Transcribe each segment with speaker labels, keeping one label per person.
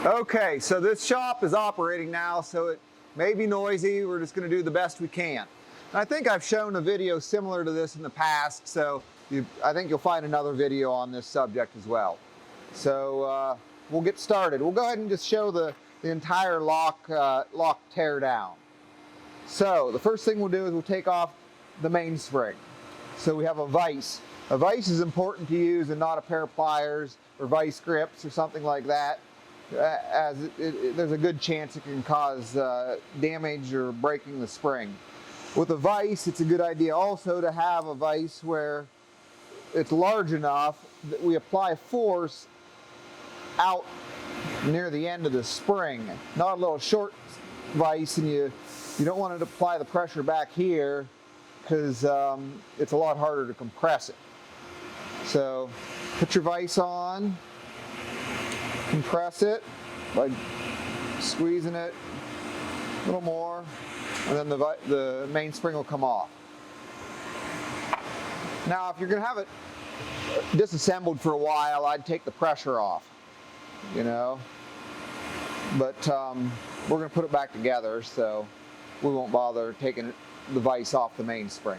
Speaker 1: Okay, so this shop is operating now, so it may be noisy. We're just going to do the best we can. And I think I've shown a video similar to this in the past, so I think you'll find another video on this subject as well. So we'll get started. We'll go ahead and just show the entire lock tear down. So the first thing we'll do is we'll take off the mainspring. So we have a vise. A vise is important to use and not a pair of pliers or vise grips or something like that, as there's a good chance it can cause damage or breaking the spring. With a vise, it's a good idea also to have a vise where it's large enough that we apply force out near the end of the spring, not a little short vise, and you don't want to apply the pressure back here because it's a lot harder to compress it. So put your vise on, compress it by squeezing it a little more, and then the mainspring will come off. Now, if you're going to have it disassembled for a while, I'd take the pressure off, you know. But we're going to put it back together, so we won't bother taking the vise off the mainspring.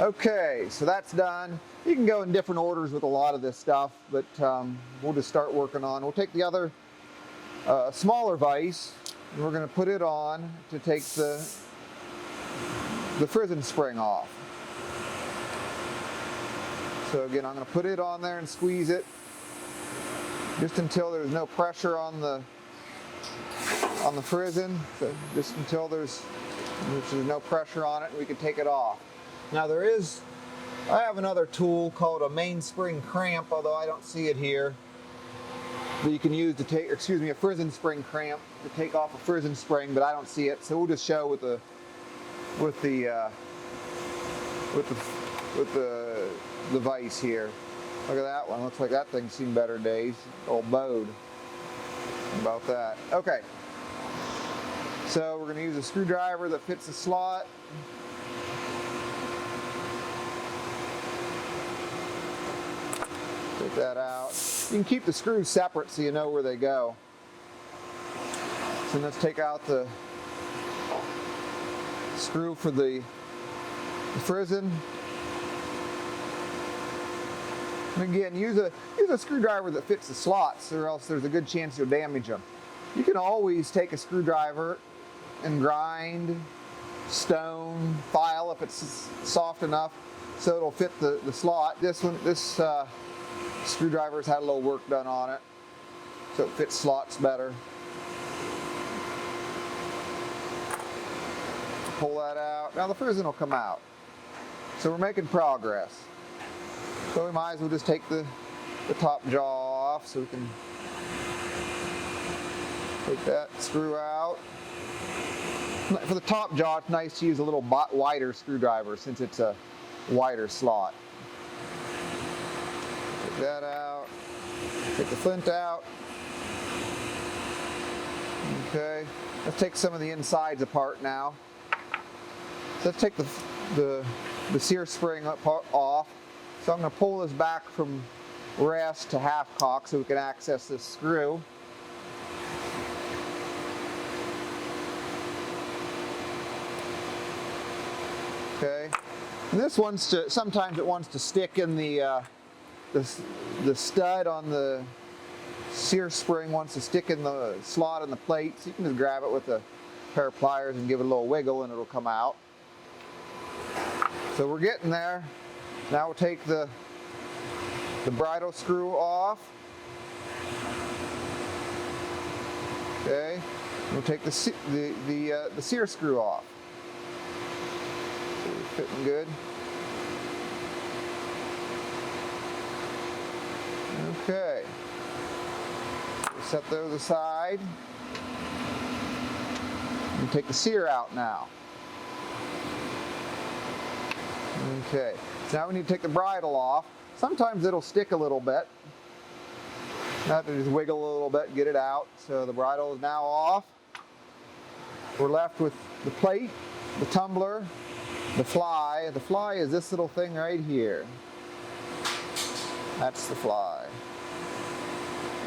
Speaker 1: Okay, so that's done. You can go in different orders with a lot of this stuff, but we'll just start working on. We'll take the other smaller vise, and we're going to put it on to take the Frizzen spring off. So again, I'm going to put it on there and squeeze it just until there's no pressure on the Frizzen. So just until there's no pressure on it, and we can take it off. Now I have another tool called a mainspring cramp, although I don't see it here, that you can use to take, a Frizzen spring cramp to take off a Frizzen spring, but I don't see it. So we'll just show with the vise here. Look at that one. Looks like that thing's seen better days. All bowed. How about that? Okay. So we're going to use a screwdriver that fits the slot. Take that out. You can keep the screws separate so you know where they go. So let's take out the screw for the Frizzen. And again, use a screwdriver that fits the slots, or else there's a good chance you'll damage them. You can always take a screwdriver and grind, stone, file if it's soft enough so it'll fit the slot. This screwdriver's had a little work done on it, so it fits slots better. Pull that out. Now the Frizzen will come out. So we're making progress. So we might as well just take the top jaw off so we can take that screw out. For the top jaw, it's nice to use a little wider screwdriver since it's a wider slot. Take that out. Take the flint out. Okay. Let's take some of the insides apart now. So let's take the sear spring off. So I'm going to pull this back from rest to half cock so we can access this screw. Okay. And this sometimes it wants to stick in the stud on the sear spring wants to stick in the slot in the plate. So you can just grab it with a pair of pliers and give it a little wiggle and it'll come out. So we're getting there. Now we'll take the bridle screw off. Okay. We'll take the sear screw off. So we're fitting good. Okay. We'll set those aside. And take the sear out now. Okay. So now we need to take the bridle off. Sometimes it'll stick a little bit. I have to just wiggle a little bit and get it out. So the bridle is now off. We're left with the plate, the tumbler, the fly. The fly is this little thing right here. That's the fly.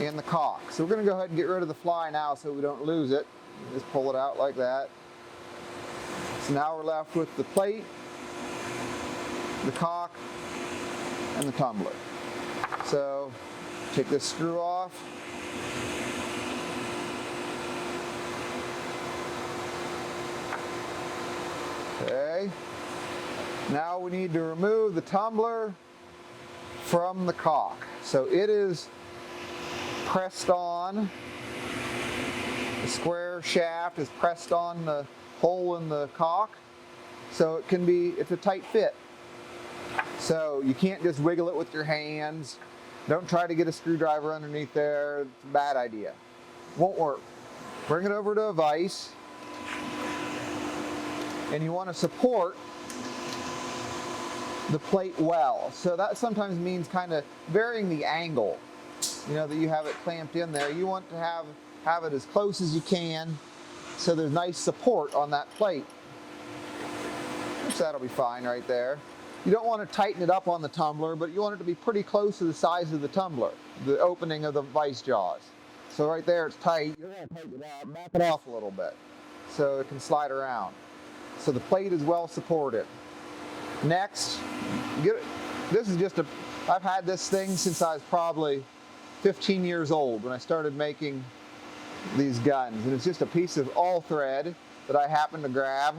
Speaker 1: in the caulk. So we're going to go ahead and get rid of the fly now so we don't lose it. Just pull it out like that. So now we're left with the plate, the caulk, and the tumbler. So take this screw off. Okay. Now we need to remove the tumbler from the caulk. So it is pressed on. The square shaft is pressed on the hole in the caulk. So it can be, it's a tight fit. So you can't just wiggle it with your hands. Don't try to get a screwdriver underneath there. It's a bad idea. Won't work. Bring it over to a vise. And you want to support the plate well. So that sometimes means kind of varying the angle, you know, that you have it clamped in there. You want to have it as close as you can so there's nice support on that plate. So that'll be fine right there. You don't want to tighten it up on the tumbler, but you want it to be pretty close to the size of the tumbler, the opening of the vise jaws. So right there it's tight. You're going to tighten it up, back it off a little bit so it can slide around. So the plate is well supported. Next, this is just I've had this thing since I was probably 15 years old when I started making these guns. And it's just a piece of all thread that I happened to grab,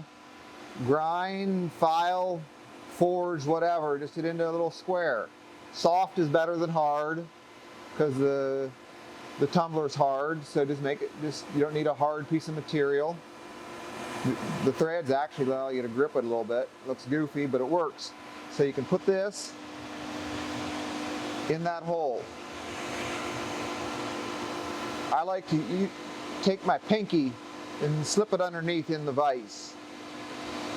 Speaker 1: grind, file, forge, whatever, just it into a little square. Soft is better than hard because the tumbler's hard, so just you don't need a hard piece of material. The threads actually allow you to grip it a little bit. It looks goofy, but it works. So you can put this in that hole. I like to take my pinky and slip it underneath in the vise.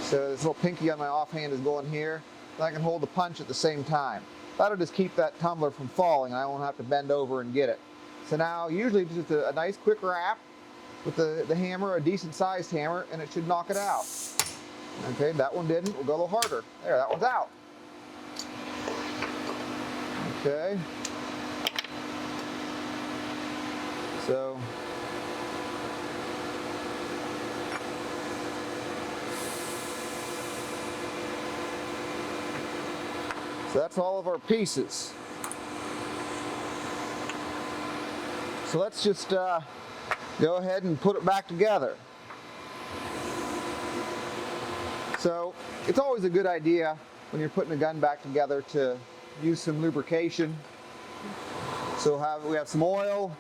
Speaker 1: So this little pinky on my offhand is going here, and I can hold the punch at the same time. That'll just keep that tumbler from falling, and I won't have to bend over and get it. So now, usually just a nice quick wrap with the hammer, a decent sized hammer, and it should knock it out. Okay, that one didn't. We'll go a little harder. There, that one's out. Okay. So that's all of our pieces. So let's just go ahead and put it back together. So it's always a good idea when you're putting a gun back together to use some lubrication. So we have some oil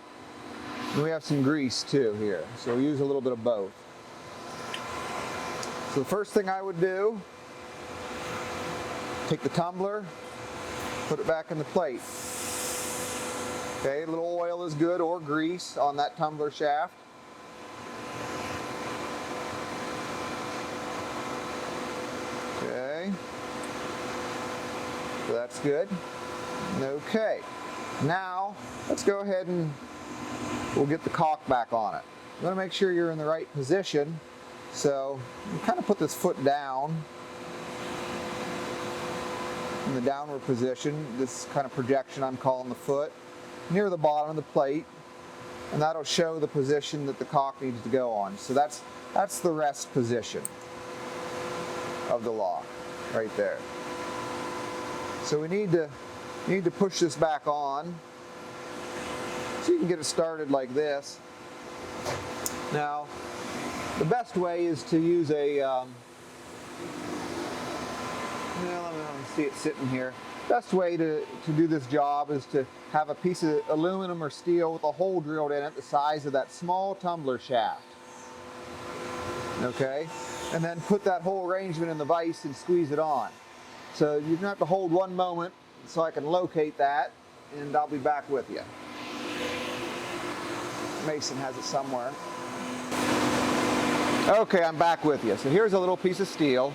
Speaker 1: and we have some grease too here. So we use a little bit of both. So the first thing I would do, take the tumbler, put it back in the plate. Okay, a little oil is good, or grease on that tumbler shaft. Okay, so that's good. Okay, now let's go ahead and we'll get the caulk back on it. You want to make sure you're in the right position, so you kind of put this foot down in the downward position, this kind of projection I'm calling the foot, near the bottom of the plate, and that'll show the position that the caulk needs to go on. So that's the rest position of the lock right there. So we need to push this back on so you can get it started like this. Now the best way is to use a let me see it sitting here. Best way to do this job is to have a piece of aluminum or steel with a hole drilled in it the size of that small tumbler shaft. Okay? And then put that whole arrangement in the vise and squeeze it on. So you're going to have to hold one moment so I can locate that, and I'll be back with you. Mason has it somewhere. Okay, I'm back with you. So here's a little piece of steel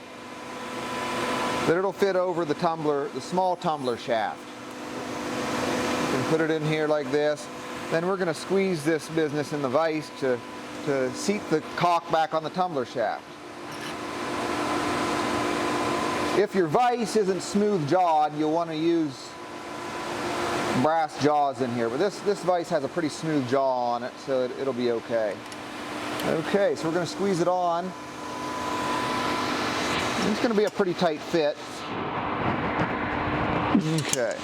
Speaker 1: that it'll fit over the tumbler, the small tumbler shaft. You can put it in here like this. Then we're going to squeeze this business in the vise to seat the caulk back on the tumbler shaft. If your vise isn't smooth jawed, you'll want to use brass jaws in here, but this vise has a pretty smooth jaw on it, so it'll be okay. Okay, so we're going to squeeze it on. It's going to be a pretty tight fit. Okay.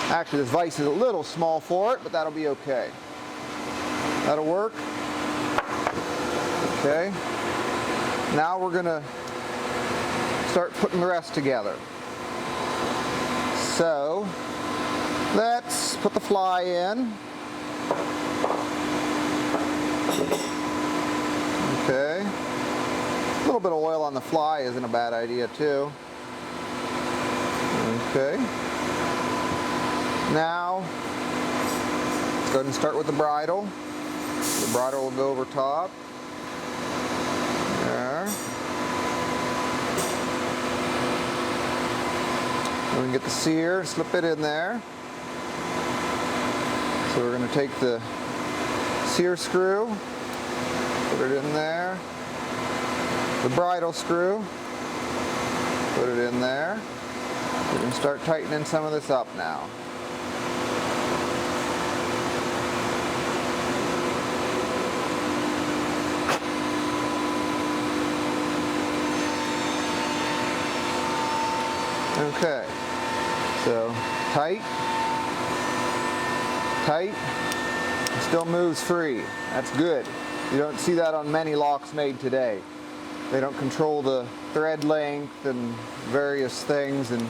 Speaker 1: Actually, this vise is a little small for it, but that'll be okay. That'll work. Okay. Now we're going to start putting the rest together. So, let's put the fly in. Okay. A little bit of oil on the fly isn't a bad idea too. Okay. Now, let's go ahead and start with the bridle. The bridle will go over top. There. And we can get the sear, slip it in there. So we're going to take the sear screw, put it in there. The bridle screw, put it in there. We can start tightening some of this up now. Okay, so tight, tight, it still moves free. That's good. You don't see that on many locks made today. They don't control the thread length and various things, and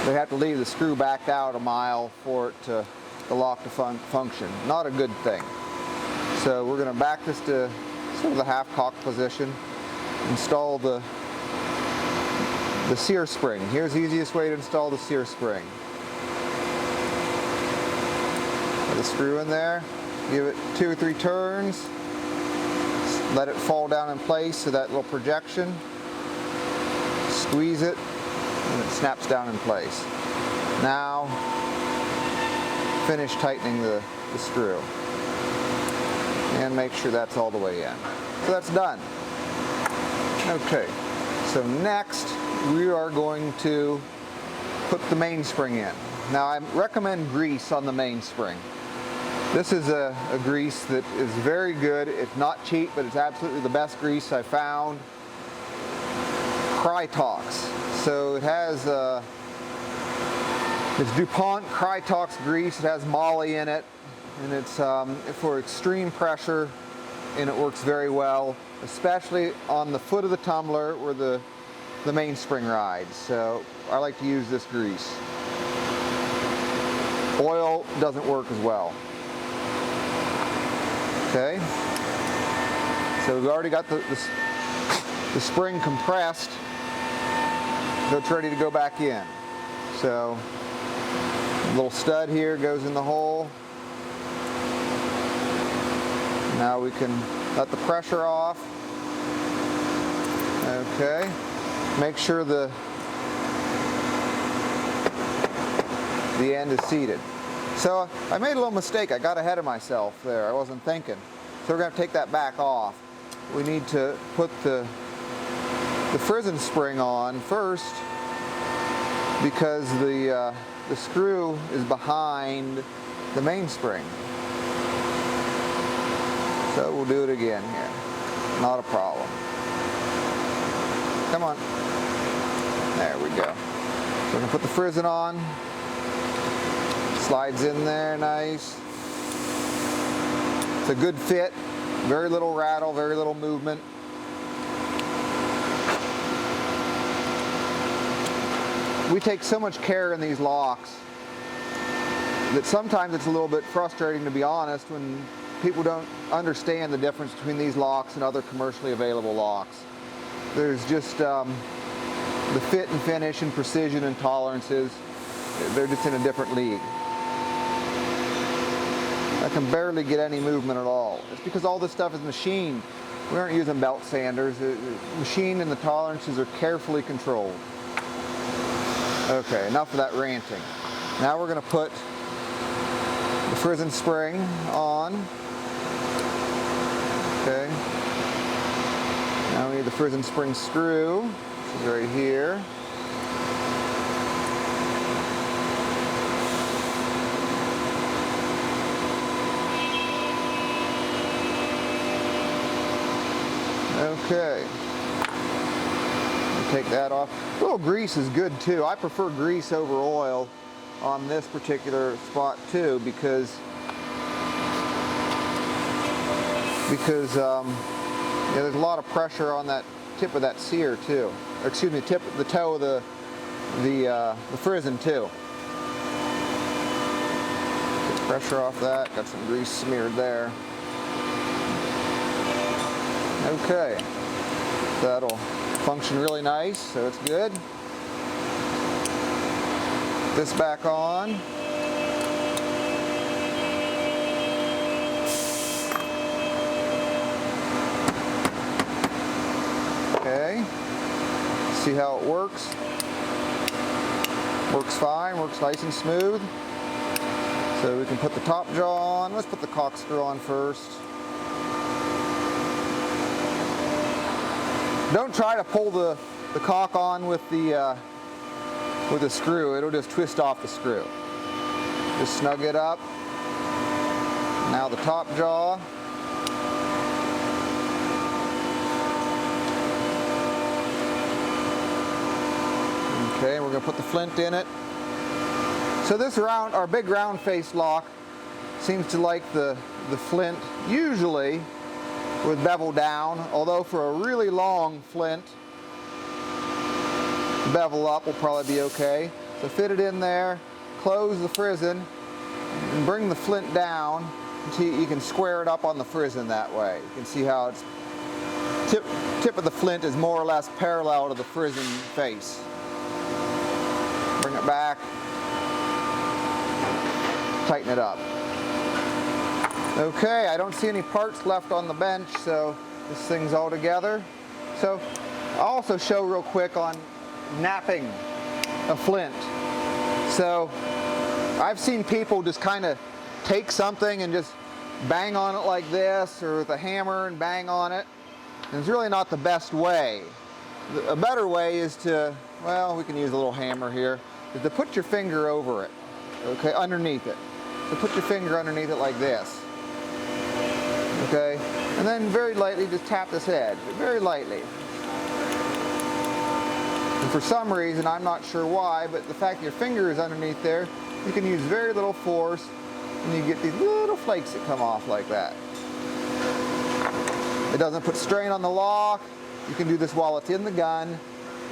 Speaker 1: they have to leave the screw backed out a mile for the lock to function. Not a good thing. So we're going to back this to sort of the half-cock position, install the sear spring. Here's the easiest way to install the sear spring. Put the screw in there, give it 2 or 3 turns, let it fall down in place so that little projection, squeeze it, and it snaps down in place. Now, finish tightening the screw. And make sure that's all the way in. So that's done. Okay, so next we are going to put the mainspring in. Now I recommend grease on the mainspring. This is a grease that is very good. It's not cheap, but it's absolutely the best grease I found. Krytox. So it has it's DuPont Krytox grease. It has moly in it, and it's for extreme pressure, and it works very well, especially on the foot of the tumbler where the mainspring rides. So I like to use this grease. Oil doesn't work as well. Okay, so we've already got the spring compressed, so it's ready to go back in. So a little stud here goes in the hole. Now we can let the pressure off. Okay, make sure the end is seated. So I made a little mistake. I got ahead of myself there. I wasn't thinking. So we're going to take that back off. We need to put the Frizzen spring on first, because the screw is behind the mainspring. So we'll do it again here. Not a problem. Come on. There we go. So we're going to put the Frizzen on. Slides in there, nice. It's a good fit, very little rattle, very little movement. We take so much care in these locks that sometimes it's a little bit frustrating, to be honest, when people don't understand the difference between these locks and other commercially available locks. There's just the fit and finish and precision and tolerances, they're just in a different league. I can barely get any movement at all. It's because all this stuff is machined. We aren't using belt sanders. The machine and the tolerances are carefully controlled. Okay, enough of that ranting. Now we're going to put the Frizzen spring on. Okay. Now we need the Frizzen spring screw, which is right here. Okay. Take that off. A little grease is good too. I prefer grease over oil on this particular spot too because yeah, there's a lot of pressure on that tip of that sear too. Or excuse me, the toe of the Frizzen too. Get pressure off that. Got some grease smeared there. Okay, that'll function really nice, so it's good. Put this back on. Okay, see how it works. Works fine, works nice and smooth. So we can put the top jaw on. Let's put the corkscrew on first. Don't try to pull the caulk on with the screw. It'll just twist off the screw. Just snug it up. Now the top jaw. Okay, we're going to put the Flint in it. So this our big round face lock seems to like the Flint usually with bevel down, although for a really long Flint, bevel up will probably be okay. So fit it in there, close the Frizzen, and bring the Flint down until you can square it up on the Frizzen that way. You can see how it's tip of the Flint is more or less parallel to the Frizzen face. Bring it back, tighten it up. Okay, I don't see any parts left on the bench, so this thing's all together. So I'll also show real quick on napping a Flint. So I've seen people just kind of take something and just bang on it like this, or with a hammer and bang on it. And it's really not the best way. A better way is to, well, we can use a little hammer here, is to put your finger over it, okay, underneath it. So put your finger underneath it like this. Okay, and then very lightly just tap this edge, very lightly. And for some reason, I'm not sure why, but the fact that your finger is underneath there, you can use very little force, and you get these little flakes that come off like that. It doesn't put strain on the lock. You can do this while it's in the gun.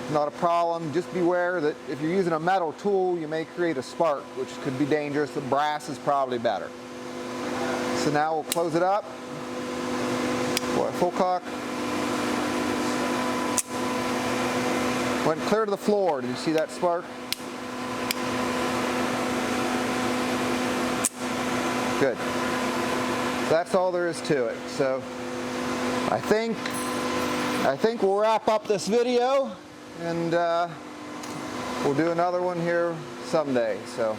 Speaker 1: It's not a problem. Just beware that if you're using a metal tool, you may create a spark, which could be dangerous. The brass is probably better. So now we'll close it up. Boy, full cock. Went clear to the floor. Did you see that spark? Good. So that's all there is to it. So I think we'll wrap up this video, and we'll do another one here someday. So.